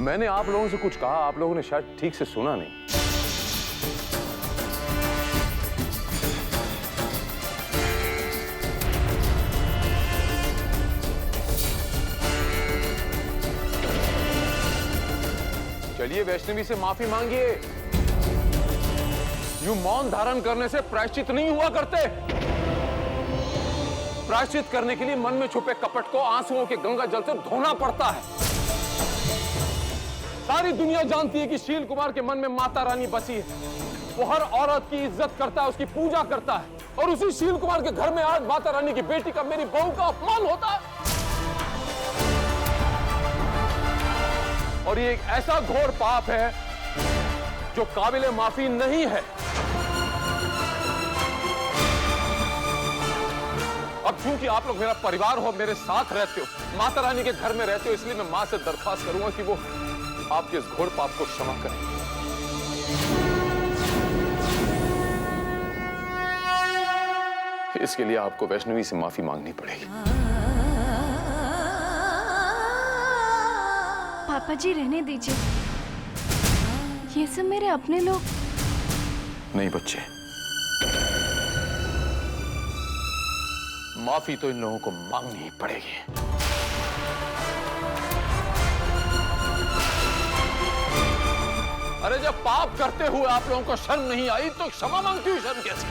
मैंने आप लोगों से कुछ कहा, आप लोगों ने शायद ठीक से सुना नहीं। चलिए वैष्णवी से माफी मांगिए। यूं मौन धारण करने से प्रायश्चित नहीं हुआ करते। प्रायश्चित करने के लिए मन में छुपे कपट को आंसुओं के गंगा जल से धोना पड़ता है। सारी दुनिया जानती है कि शील कुमार के मन में माता रानी बसी है। वो हर औरत की इज्जत करता है, उसकी पूजा करता है, और उसी शील कुमार के घर में आज माता रानी की बेटी का, मेरी बहू का अपमान होता है। और ये एक ऐसा घोर पाप है जो काबिले माफी नहीं है। अब क्योंकि आप लोग मेरा परिवार हो, मेरे साथ रहते हो, माता रानी के घर में रहते हो, इसलिए मैं मां से दरख्वास्त करूंगा कि वो आपके इस घोर पाप को क्षमा करें। इसके लिए आपको वैष्णवी से माफी मांगनी पड़ेगी। पापा जी रहने दीजिए, ये सब मेरे अपने लोग। नहीं बच्चे, माफी तो इन लोगों को मांगनी ही पड़ेगी। अरे जब पाप करते हुए आप लोगों को शर्म नहीं आई तो क्षमा मांगती हुई शर्म कैसी?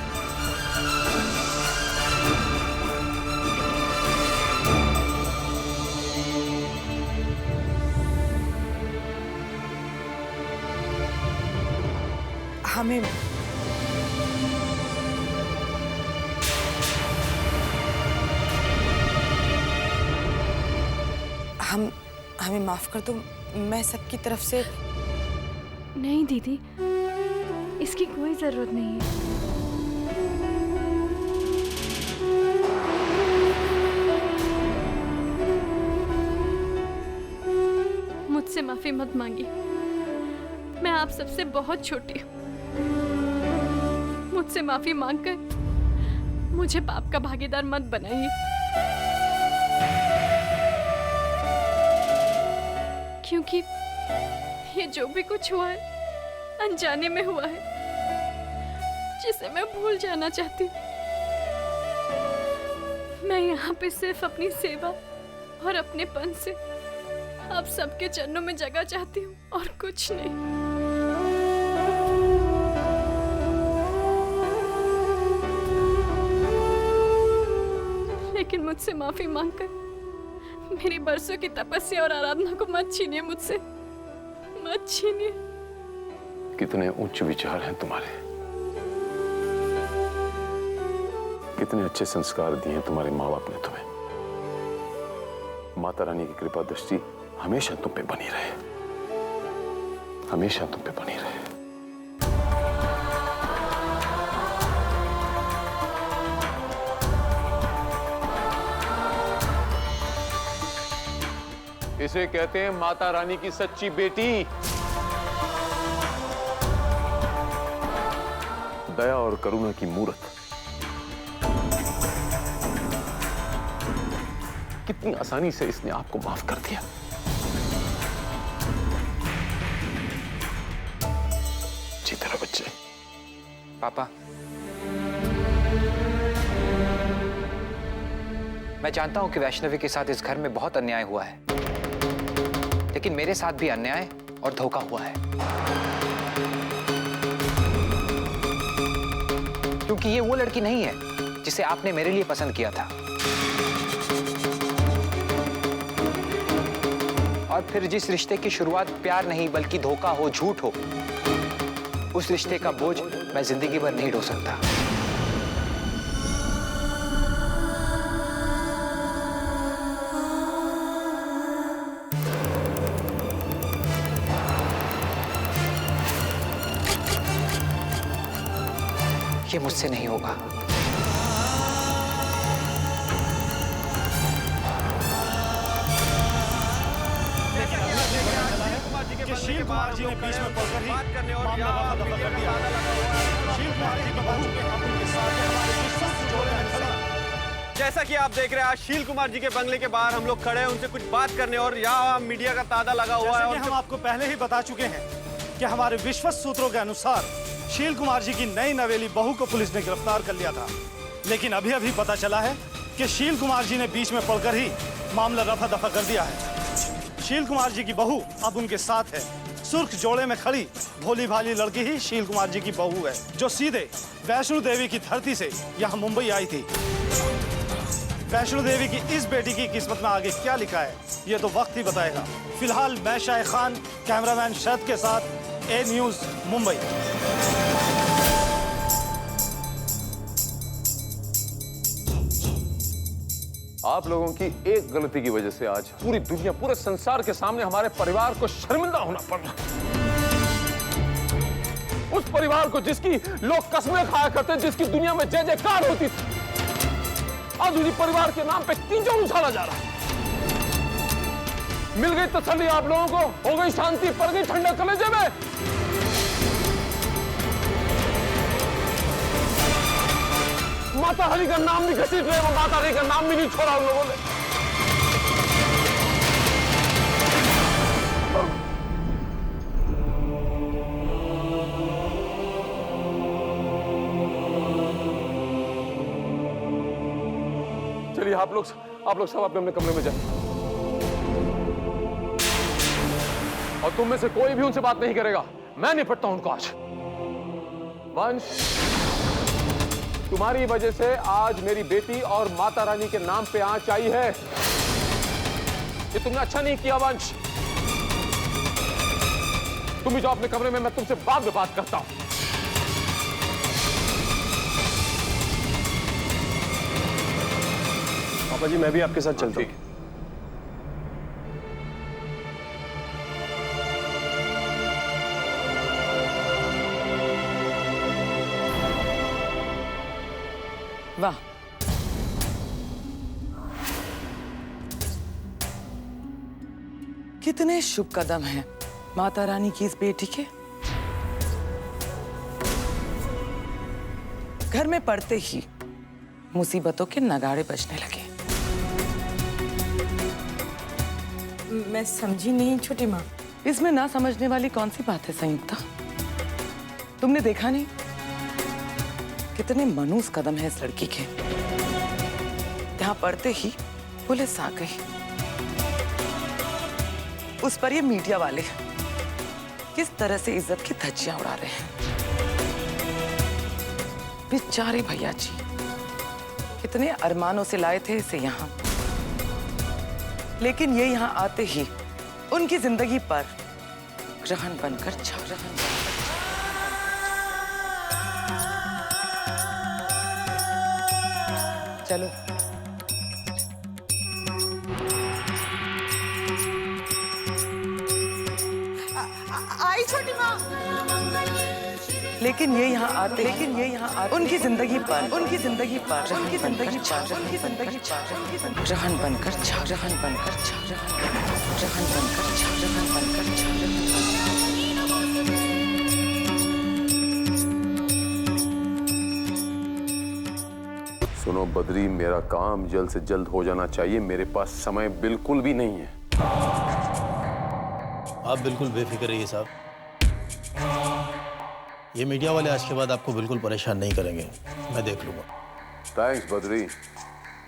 हमें माफ कर दो। मैं सबकी तरफ से। नहीं दीदी, इसकी कोई जरूरत नहीं है। मुझसे माफी मत मांगिए, मैं आप सबसे बहुत छोटी हूँ। मुझसे माफी मांगकर मुझे पाप का भागीदार मत बनाइए, क्योंकि ये जो भी कुछ हुआ है अनजाने में हुआ है, जिसे मैं भूल जाना चाहती हूँ। मैं यहाँ पे सिर्फ अपनी सेवा और अपनेपन से आप सबके चरणों में जगह चाहती हूँ और कुछ नहीं। लेकिन मुझसे माफी मांगकर मेरी बरसों की तपस्या और आराधना को मत छीनिए मुझसे, मत छीनिए। कितने उच्च विचार हैं तुम्हारे, कितने अच्छे संस्कार दिए हैं तुम्हारे माँ बाप ने तुम्हें। माता रानी की कृपा दृष्टि हमेशा तुम पे बनी रहे, हमेशा तुम पे बनी रहे। इसे कहते हैं माता रानी की सच्ची बेटी। दया और करुणा की मूर्त। कितनी आसानी से इसने आपको माफ कर दिया। जीते रहो बच्चे। पापा, मैं जानता हूं कि वैष्णवी के साथ इस घर में बहुत अन्याय हुआ है, लेकिन मेरे साथ भी अन्याय और धोखा हुआ है। क्योंकि ये वो लड़की नहीं है जिसे आपने मेरे लिए पसंद किया था। और फिर जिस रिश्ते की शुरुआत प्यार नहीं बल्कि धोखा हो, झूठ हो, उस रिश्ते का बोझ मैं जिंदगी भर नहीं ढो सकता। ये मुझसे नहीं होगा। शील कुमार जी ने बीच में पड़कर ही मामला दफा कर दिया। शील कुमार जी को बहू के काबू के साथ हमारे विश्वास जोड़ने में खड़ा। जय जैसा कि आप देख रहे हैं आज शील कुमार जी के बंगले के बाहर हम लोग खड़े हैं उनसे कुछ बात करने, और यहाँ मीडिया का तांता लगा हुआ है। जैसे कि हम आपको पहले ही बता चुके हैं कि हमारे विश्वस्त सूत्रों के अनुसार शील कुमार जी की नई नवेली बहू को पुलिस ने गिरफ्तार कर लिया था, लेकिन अभी अभी पता चला है कि शील कुमार जी ने बीच में पड़कर ही मामला रफा दफा कर दिया है। शील कुमार जी की बहू अब उनके साथ है। सुर्ख जोड़े में खड़ी भोली भाली लड़की ही शील कुमार जी की बहू है, जो सीधे वैष्णो देवी की धरती से यहाँ मुंबई आई थी। वैष्णो देवी की इस बेटी की किस्मत में आगे क्या लिखा है ये तो वक्त ही बताएगा। फिलहाल मैं शाह खान, कैमरामैन शरद के साथ ए न्यूज़ मुंबई। आप लोगों की एक गलती की वजह से आज पूरी दुनिया, पूरे संसार के सामने हमारे परिवार को शर्मिंदा होना पड़ रहा है। उस परिवार को जिसकी लोग कस्में खाया करते, जिसकी दुनिया में जय जयकार होती थी, आज उसी परिवार के नाम पे कीचड़ उछाला जा रहा है। मिल गई तसल्ली आप लोगों को, हो गई शांति, पड़ गई ठंडा कलेजे में। माता हरि का नाम नहीं घसीट रहे, वो माता हरि का नाम भी नहीं छोड़ा उन लोगों ने। चलिए आप लोग सब अपने अपने कमरे में जाए, और तुम में से कोई भी उनसे बात नहीं करेगा। मैं निपटता हूं उनको आज। वंश, तुम्हारी वजह से आज मेरी बेटी और माता रानी के नाम पे आंच आई है। ये तुमने अच्छा नहीं किया वंश। तुम भी जाओ अपने कमरे में, मैं तुमसे बाद में बात करता हूं। पापा जी मैं भी आपके साथ चलता हूं। वाह, कितने शुभ कदम हैं माता रानी की इस बेटी के। घर में पड़ते ही मुसीबतों के नगाड़े बजने लगे। मैं समझी नहीं छोटी माँ। इसमें ना समझने वाली कौन सी बात है संयुक्ता? तुमने देखा नहीं कितने मनूस कदम है इस लड़की के। यहाँ पड़ते ही पुलिस आ गई। उस पर ये मीडिया वाले किस तरह से इज्जत की धज्जियां उड़ा रहे हैं। बेचारे भैया जी कितने अरमानों से लाए थे इसे यहाँ, लेकिन ये यहाँ आते ही उनकी जिंदगी पर ग्रहण बनकर छा रहा है। चलो आई छोटी माँ। लेकिन ये यहाँ आते उनकी जिंदगी पर ग्रहण बनकर छा सुनो बद्री, मेरा काम जल्द से जल्द हो जाना चाहिए। मेरे पास समय बिल्कुल भी नहीं है। आप बिल्कुल बेफिक्र रहिए साहब। ये मीडिया वाले आज के बाद आपको बिल्कुल परेशान नहीं करेंगे, मैं देख लूंगा। थैंक्स बद्री,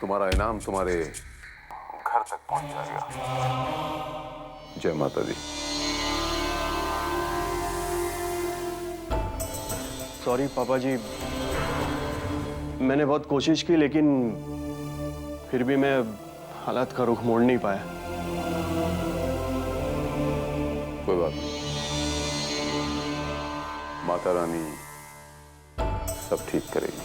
तुम्हारा इनाम तुम्हारे घर तक पहुंच जाएगा। जय माता दी। सॉरी पापा जी, मैंने बहुत कोशिश की लेकिन फिर भी मैं हालात का रुख मोड़ नहीं पाया। कोई बात नहीं, माता रानी सब ठीक करेगी।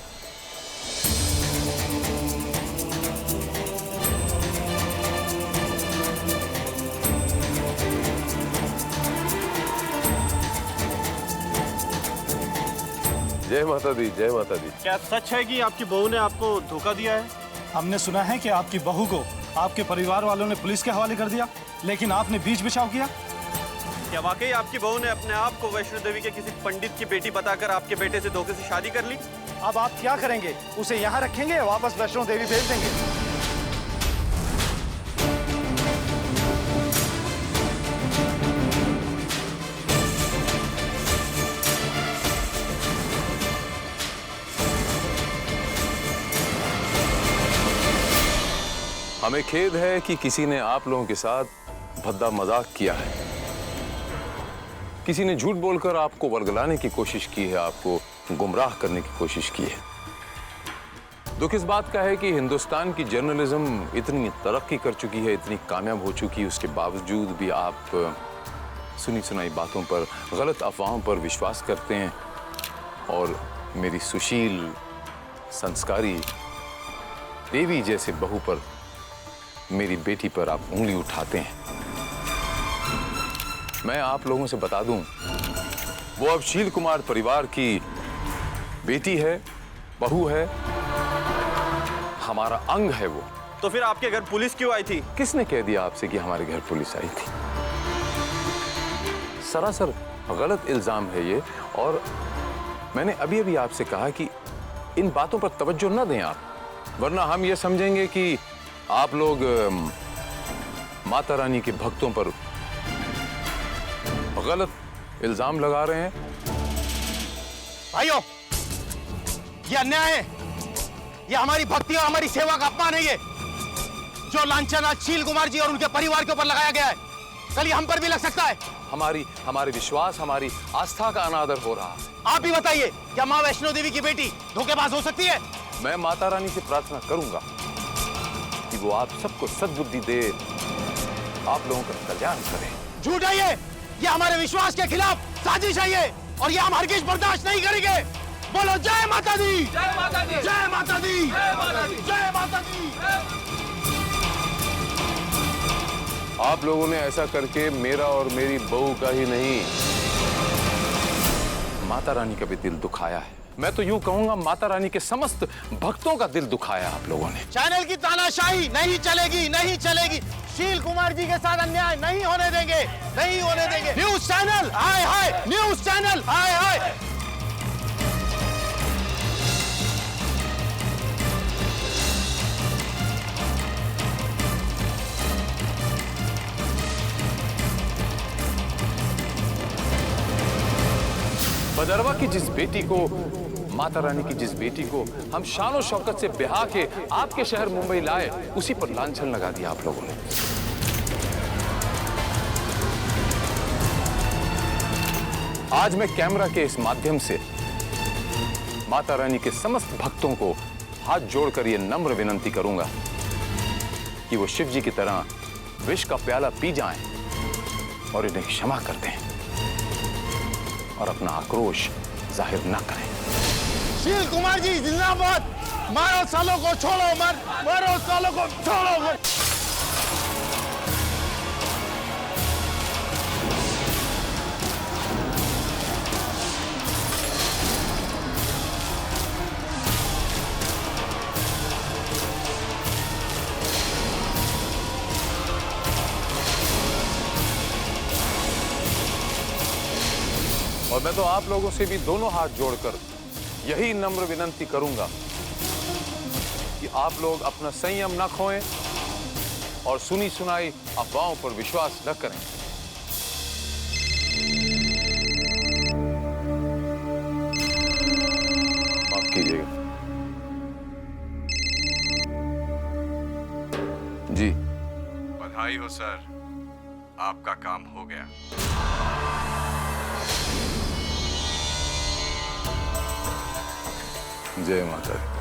जय माता दी, जय माता दी। क्या सच है कि आपकी बहू ने आपको धोखा दिया है? हमने सुना है कि आपकी बहू को आपके परिवार वालों ने पुलिस के हवाले कर दिया, लेकिन आपने बीच बचाव किया। क्या वाकई आपकी बहू ने अपने आप को वैष्णो देवी के किसी पंडित की बेटी बताकर आपके बेटे से धोखे से शादी कर ली? अब आप क्या करेंगे? उसे यहाँ रखेंगे या वापस वैष्णो देवी भेज देंगे? हमें खेद है कि किसी ने आप लोगों के साथ भद्दा मजाक किया है। किसी ने झूठ बोलकर आपको वर्गलाने की कोशिश की है, आपको गुमराह करने की कोशिश की है। दुख इस बात का है कि हिंदुस्तान की जर्नलिज्म इतनी तरक्की कर चुकी है, इतनी कामयाब हो चुकी है, उसके बावजूद भी आप सुनी सुनाई बातों पर, गलत अफवाहों पर विश्वास करते हैं और मेरी सुशील, संस्कारी देवी जैसे बहू पर, मेरी बेटी पर आप उंगली उठाते हैं। मैं आप लोगों से बता दूं, वो अब शील कुमार परिवार की बेटी है, बहू है, हमारा अंग है वो। तो फिर आपके घर पुलिस क्यों आई थी? किसने कह दिया आपसे कि हमारे घर पुलिस आई थी? सरासर गलत इल्जाम है ये, और मैंने अभी अभी आपसे कहा कि इन बातों पर तवज्जो न दें आप, वरना हम ये समझेंगे कि आप लोग माता रानी के भक्तों पर गलत इल्जाम लगा रहे हैं। भाइयों, ये अन्याय है, ये हमारी भक्ति और हमारी सेवा का अपमान है। ये जो लांछन आज शील कुमार जी और उनके परिवार के ऊपर लगाया गया है, कल ये हम पर भी लग सकता है। हमारे विश्वास, हमारी आस्था का अनादर हो रहा है। आप ही बताइए, क्या माँ वैष्णो देवी की बेटी धोखेबाज हो सकती है? मैं माता रानी से प्रार्थना करूंगा कि वो आप सबको सद्बुद्धि दे, आप लोगों का कल्याण करे। झूठ है ये हमारे विश्वास के खिलाफ साजिश है ये, और ये हम हरगिज बर्दाश्त नहीं करेंगे। बोलो जय माता दी, जय माता दी, जय माता दी, जय माता दी, जय माता दी। आप लोगों ने ऐसा करके मेरा और मेरी बहू का ही नहीं, माता रानी का भी दिल दुखाया है। मैं तो यूं कहूंगा, माता रानी के समस्त भक्तों का दिल दुखाया आप लोगों ने। चैनल की तानाशाही नहीं चलेगी, नहीं चलेगी। शील कुमार जी के साथ अन्याय नहीं होने देंगे, नहीं होने देंगे। न्यूज चैनल हाय हाय, न्यूज चैनल हाय हाय। बदरवा की जिस बेटी को, माता रानी की जिस बेटी को हम शानो शौकत से ब्याह के आपके शहर मुंबई लाए, उसी पर लांछन लगा दिया आप लोगों ने। आज मैं कैमरा के इस माध्यम से माता रानी के समस्त भक्तों को हाथ जोड़कर यह नम्र विनंती करूंगा कि वो शिव जी की तरह विष का प्याला पी जाएं और इन्हें क्षमा कर दें और अपना आक्रोश जाहिर न करें। शील कुमार जी जिंदाबाद। मारो सालों को छोड़ो मत, मारो सालों को छोड़ो मत। और मैं तो आप लोगों से भी दोनों हाथ जोड़कर यही नम्र विनंती करूंगा कि आप लोग अपना संयम न खोएं और सुनी सुनाई अफवाहों पर विश्वास न करें। माफ कीजिएगा। जी, बधाई हो सर, आपका काम हो गया। जय माता दी।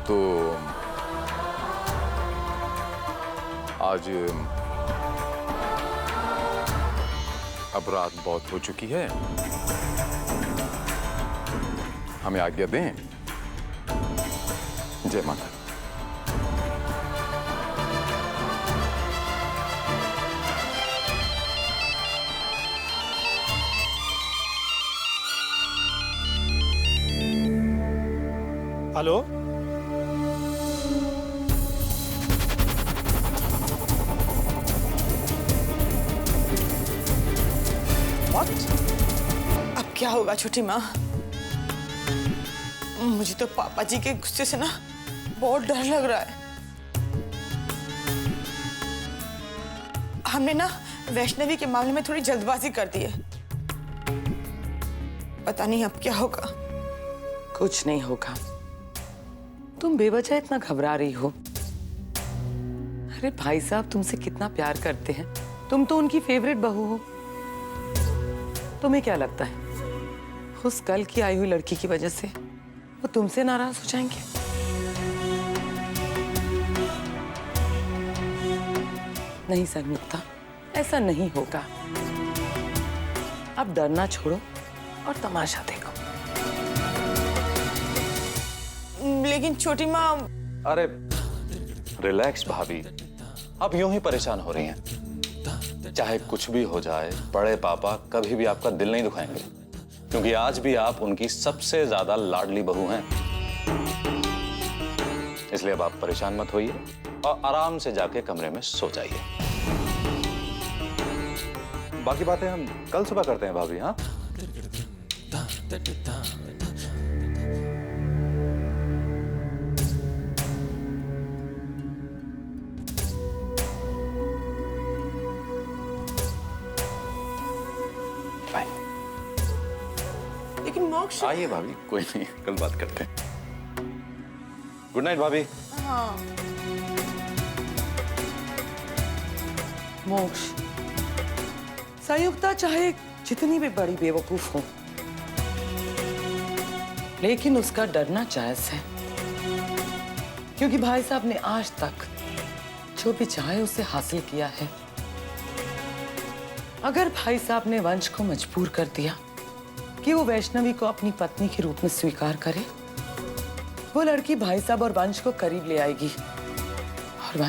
तो आज अब रात बहुत हो चुकी है, हमें आज्ञा दें। जय माता दी। हेलो, क्या होगा छोटी माँ? मुझे तो पापा जी के गुस्से से ना बहुत डर लग रहा है। हमने ना वैष्णवी के मामले में थोड़ी जल्दबाजी कर दी है। पता नहीं अब क्या होगा। कुछ नहीं होगा। तुम बेवजह इतना घबरा रही हो। अरे भाई साहब तुमसे कितना प्यार करते हैं। तुम तो उनकी फेवरेट बहू हो। तुम्हें क्या लगता है उस कल की आई हुई लड़की की वजह से वो तुमसे नाराज हो जाएंगे? नहीं संयुक्ता, ऐसा नहीं होगा। अब डरना छोड़ो और तमाशा देखो। लेकिन छोटी माँ। अरे रिलैक्स भाभी, आप यूं ही परेशान हो रही हैं। चाहे कुछ भी हो जाए, बड़े पापा कभी भी आपका दिल नहीं दुखाएंगे, क्योंकि आज भी आप उनकी सबसे ज्यादा लाडली बहू हैं। इसलिए अब आप परेशान मत होइए और आराम से जाके कमरे में सो जाइए। बाकी बातें हम कल सुबह करते हैं भाभी। हाँ, लेकिन मोक्ष। आइए भाभी, कोई नहीं, कल बात करते हैं। गुड नाइट भाभी। हाँ। मोक्ष, संयुक्ता चाहे जितनी भी बड़ी बेवकूफ हो, लेकिन उसका डरना जायज है, क्योंकि भाई साहब ने आज तक जो भी चाहे उसे हासिल किया है। अगर भाई साहब ने वंश को मजबूर कर दिया कि वो वैष्णवी को अपनी पत्नी के रूप में स्वीकार करे, वो लड़की भाई साहब और वंश को करीब ले आएगी और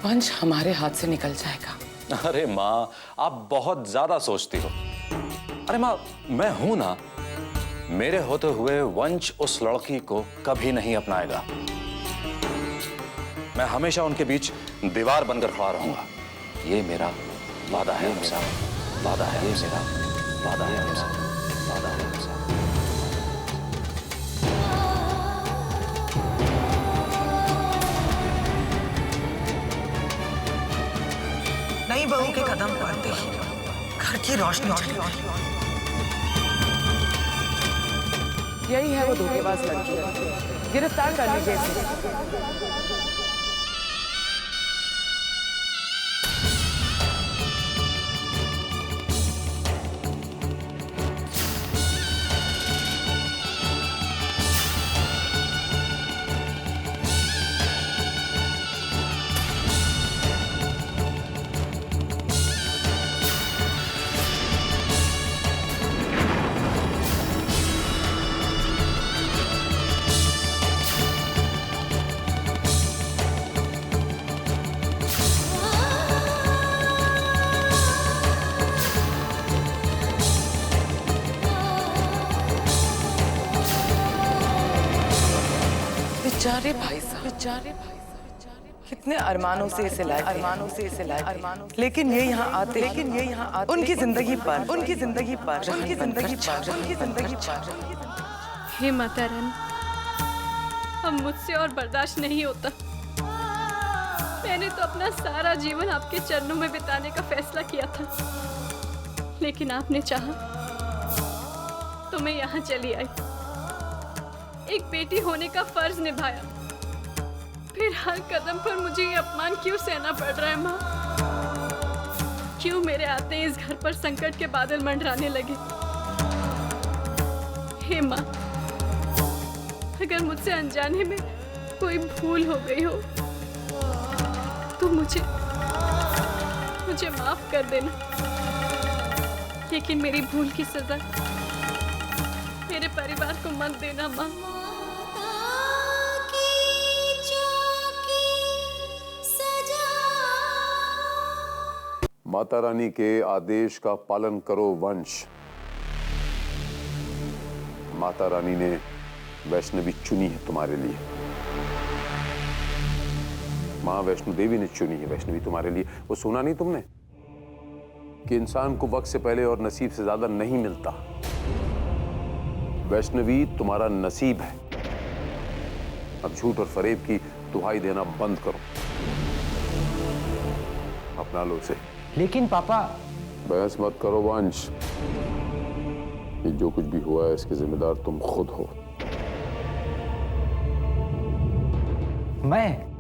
वंश हमारे हाथ से निकल जाएगा। अरे माँ, आप बहुत ज्यादा सोचती हो। अरे माँ, मैं हूं ना। मेरे होते हुए वंश उस लड़की को कभी नहीं अपनाएगा। मैं हमेशा उनके बीच दीवार बनकर खड़ा रहूंगा। ये मेरा वादा है। मेरा वादा है। ये मेरा वादा है। मेरा वादा है। नई बहू के कदम पड़ते ही घर की रोशनी चली। यही है वो धोखेबाज लड़की। गिरफ्तार कर लीजिए इसे। बेचारे भाई साहब कितने अरमानों से इसे लाए, लेकिन ये यहाँ आते उनकी जिंदगी पर हे माता रानी, अब मुझसे और बर्दाश्त नहीं होता। मैंने तो अपना सारा जीवन आपके चरणों में बिताने का फैसला किया था, लेकिन आपने चाहा तो मैं यहाँ चली आई। एक बेटी होने का फर्ज निभाया, फिर हर कदम पर मुझे ये अपमान क्यों सहना पड़ रहा है माँ? क्यों मेरे आते ही इस घर पर संकट के बादल मंडराने लगे? हे माँ, अगर मुझसे अनजाने में कोई भूल हो गई हो तो मुझे माफ कर देना, लेकिन मेरी भूल की सजा मेरे परिवार को मत देना माँ। माता रानी के आदेश का पालन करो वंश। माता रानी ने वैष्णवी चुनी है तुम्हारे लिए। माँ वैष्णो देवी ने चुनी है वैष्णवी तुम्हारे लिए। वो सुना नहीं तुमने कि इंसान को वक्त से पहले और नसीब से ज्यादा नहीं मिलता। वैष्णवी, तुम्हारा नसीब है। अब झूठ और फरेब की दुहाई देना बंद करो, अपना लो उसे। लेकिन पापा। बहस मत करो वंश। ये जो कुछ भी हुआ है इसके जिम्मेदार तुम खुद हो। मैं?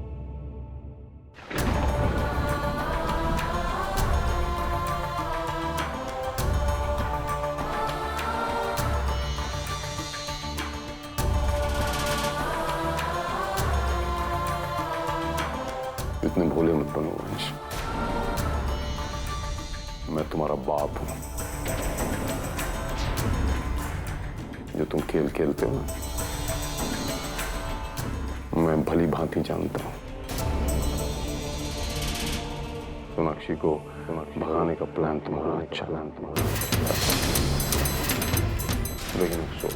इतने भोले मत बनो वंश। मैं तुम्हारा बाप हूं। जो तुम खेल खेलते हो ना, मैं भली भांति जानता हूं। सोनाक्षी को भगाने का प्लान तुम्हारा अच्छा, लेकिन अफसोस,